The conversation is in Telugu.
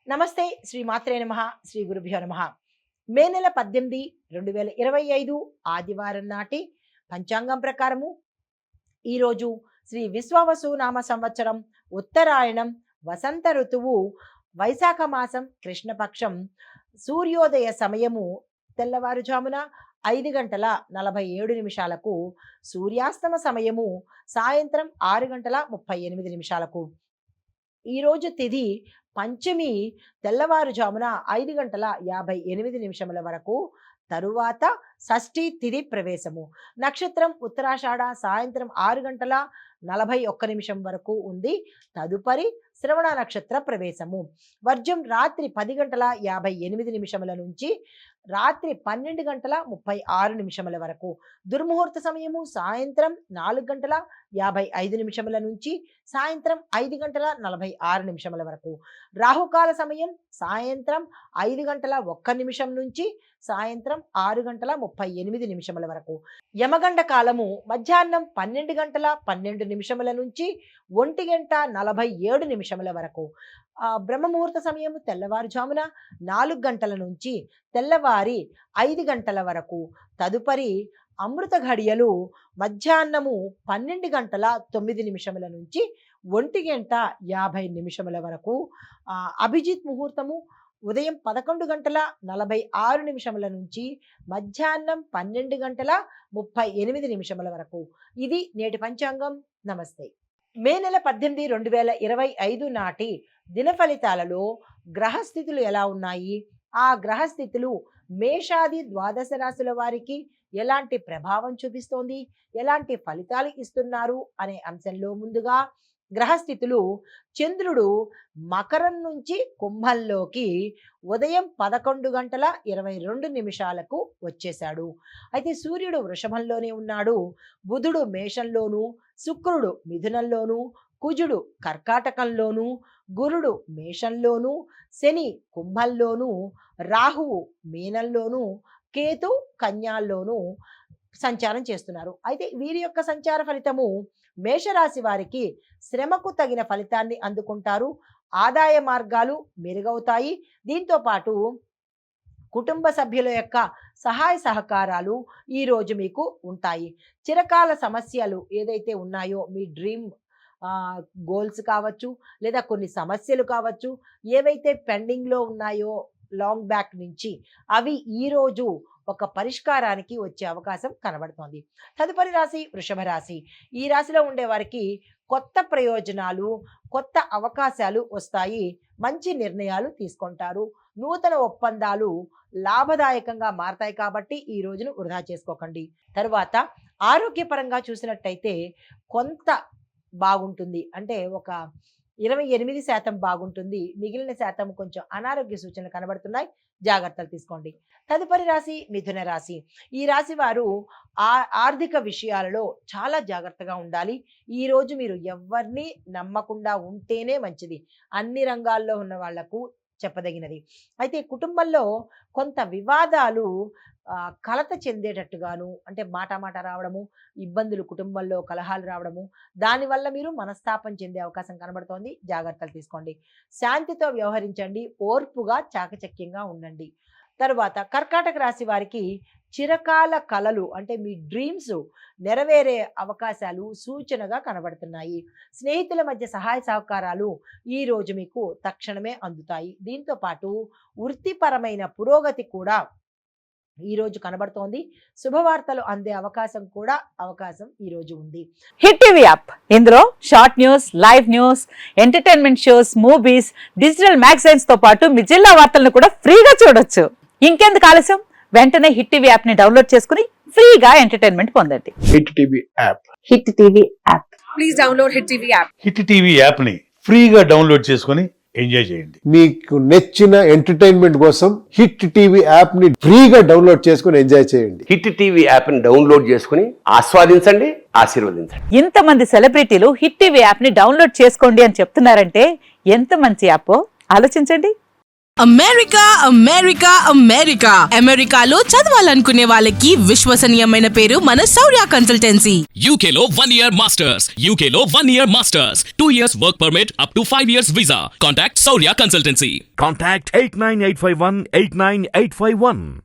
నమస్తే. శ్రీ మాత్రే నమః. శ్రీ గురుభ్యో నమః. మే నెల 18, 2025 ఆదివారం నాటి పంచాంగం ప్రకారము ఈరోజు శ్రీ విశ్వావసు నామ సంవత్సరం ఉత్తరాయణం వసంత ఋతువు వైశాఖ మాసం కృష్ణపక్షం సూర్యోదయ సమయము తెల్లవారుజామున 5:47 సూర్యాస్తమ సమయము సాయంత్రం 6:38 ఈరోజు తిథి పంచమి తెల్లవారుజామున 5:58 వరకు, తరువాత షష్ఠి తిథి ప్రవేశము. నక్షత్రం ఉత్తరాషాఢ సాయంత్రం 6:41 వరకు ఉంది. తదుపరి శ్రవణ నక్షత్ర ప్రవేశము. వర్జం రాత్రి 10:58 నుంచి రాత్రి 12:36 వరకు. దుర్ముహూర్త సమయము సాయంత్రం 4:55 నుంచి సాయంత్రం 5:46 వరకు. రాహుకాల సమయం సాయంత్రం 5:01 నుంచి సాయంత్రం 6:38 వరకు. యమగండ కాలము మధ్యాహ్నం 12:12 నుంచి 1:47 వరకు. బ్రహ్మముహూర్త సమయము తెల్లవారుజామున 4 గంటల నుంచి తెల్లవారి 5 గంటల వరకు. తదుపరి అమృత ఘడియలు మధ్యాహ్నము 12:09 నుంచి 1:50 వరకు. అభిజిత్ ముహూర్తము ఉదయం 11:46 నుంచి మధ్యాహ్నం 12:38 వరకు. ఇది నేటి పంచాంగం. నమస్తే. మే నెల 18, 2025 నాటి దిన ఫలితాలలో గ్రహస్థితులు ఎలా ఉన్నాయి, ఆ గ్రహస్థితులు మేషాది ద్వాదశ రాశుల వారికి ఎలాంటి ప్రభావం చూపిస్తోంది, ఎలాంటి ఫలితాలు ఇస్తున్నారు అనే అంశంలో ముందుగా గ్రహస్థితులు. చంద్రుడు మకరం నుంచి కుంభంలోకి ఉదయం 11:22 వచ్చేశాడు. అయితే సూర్యుడు వృషభంలోనే ఉన్నాడు, బుధుడు మేషంలోను, శుక్రుడు మిథునంలోను, కుజుడు కర్కాటకంలోను, గురుడు మేషంలోను, శని కుంభంలోను, రాహువు మీనంలోను, కేతు కన్యాల్లోను సంచారం చేస్తున్నారు. అయితే వీరి యొక్క సంచార ఫలితము మేషరాశి వారికి శ్రమకు తగిన ఫలితాన్ని అందుకుంటారు. ఆదాయ మార్గాలు మెరుగవుతాయి. దీంతో పాటు కుటుంబ సభ్యుల యొక్క సహాయ సహకారాలు ఈరోజు మీకు ఉంటాయి. చిరకాల సమస్యలు ఏదైతే ఉన్నాయో, మీ డ్రీమ్ గోల్స్ కావచ్చు, లేదా కొన్ని సమస్యలు కావచ్చు, ఏవైతే పెండింగ్లో ఉన్నాయో లాంగ్ బ్యాక్ నుంచి, అవి ఈరోజు ఒక పరిష్కారానికి వచ్చే అవకాశం కనబడుతోంది. తదుపరి రాశి వృషభ రాశి. ఈ రాశిలో ఉండే వారికి కొత్త ప్రయోజనాలు, కొత్త అవకాశాలు వస్తాయి. మంచి నిర్ణయాలు తీసుకుంటారు. నూతన ఒప్పందాలు లాభదాయకంగా మారతాయి. కాబట్టి ఈ రోజును వృధా చేసుకోకండి. తరువాత ఆరోగ్యపరంగా చూసినట్టయితే కొంత బాగుంటుంది. అంటే ఒక 28% బాగుంటుంది. మిగిలిన శాతం కొంచెం అనారోగ్య సూచనలు కనబడుతున్నాయి. జాగ్రత్తలు తీసుకోండి. తదుపరి రాశి మిథున రాశి. ఈ రాశి వారు ఆర్థిక విషయాలలో చాలా జాగ్రత్తగా ఉండాలి. ఈరోజు మీరు ఎవరిని నమ్మకుండా ఉంటేనే మంచిది. అన్ని రంగాల్లో ఉన్న వాళ్లకు చెప్పదగినది. అయితే కుటుంబంలో కొంత వివాదాలు కలత చెందేటట్టుగాను, అంటే మాట రావడము, ఇబ్బందులు, కుటుంబంలో కలహాలు రావడము, దానివల్ల మీరు మనస్తాపం చెందే అవకాశం కనబడుతోంది. జాగ్రత్తలు తీసుకోండి. శాంతితో వ్యవహరించండి. ఓర్పుగా చాకచక్యంగా ఉండండి. తరువాత కర్కాటక రాశి వారికి చిరకాల కలలు, అంటే మీ డ్రీమ్స్ నెరవేరే అవకాశాలు సూచనగా కనబడుతున్నాయి. స్నేహితుల మధ్య సహాయ సహకారాలు ఈరోజు మీకు తక్షణమే అందుతాయి. దీంతో పాటు వృత్తిపరమైన పురోగతి కూడా ఈరోజు కనబడుతోంది. శుభవార్తలు అందే అవకాశం ఈరోజు ఉంది. హిట్ టీవీ యాప్, ఇందులో short news, live news, entertainment shows, movies, digital magazines తో పాటు మీ జిల్లా వార్తలను కూడా ఫ్రీగా చూడొచ్చు. ఇంకెందుకు ఆలస్యం, వెంటనే హిట్ టీవీ యాప్ ని డౌన్లోడ్ చేసుకుని ఫ్రీగా ఎంటర్టైన్మెంట్ పొందండి. Hit TV app. Hit TV app. Please download hit TV app. Hit TV app ని ఫ్రీగా డౌన్లోడ్ చేసుకుని ఎంజాయ్ చేయండి. మీకు నచ్చిన ఎంటర్టైన్మెంట్ కోసం హిట్ టీవీ యాప్ ని ఫ్రీగా డౌన్లోడ్ చేసుకుని ఎంజాయ్ చేయండి. హిట్ టీవీ యాప్ ని డౌన్లోడ్ చేసుకుని ఆస్వాదించండి, ఆశీర్వదించండి. ఇంతమంది సెలబ్రిటీలు హిట్ టీవీ యాప్ ని డౌన్లోడ్ చేసుకోండి అని చెప్తున్నారంటే ఎంత మంచి యాప్ ఆలోచించండి. అమెరికా అమెరికా అమెరికా అమెరికాలో చదవాలనుకునే వాళ్ళకి విశ్వసనీయమైన పేరు మన శౌర్య consultancy. UK Law 1 Year Masters. UK Law 1 Year Masters. 2 years work permit up to 5 years visa. Contact Saurya Consultancy. Contact 89851 89851.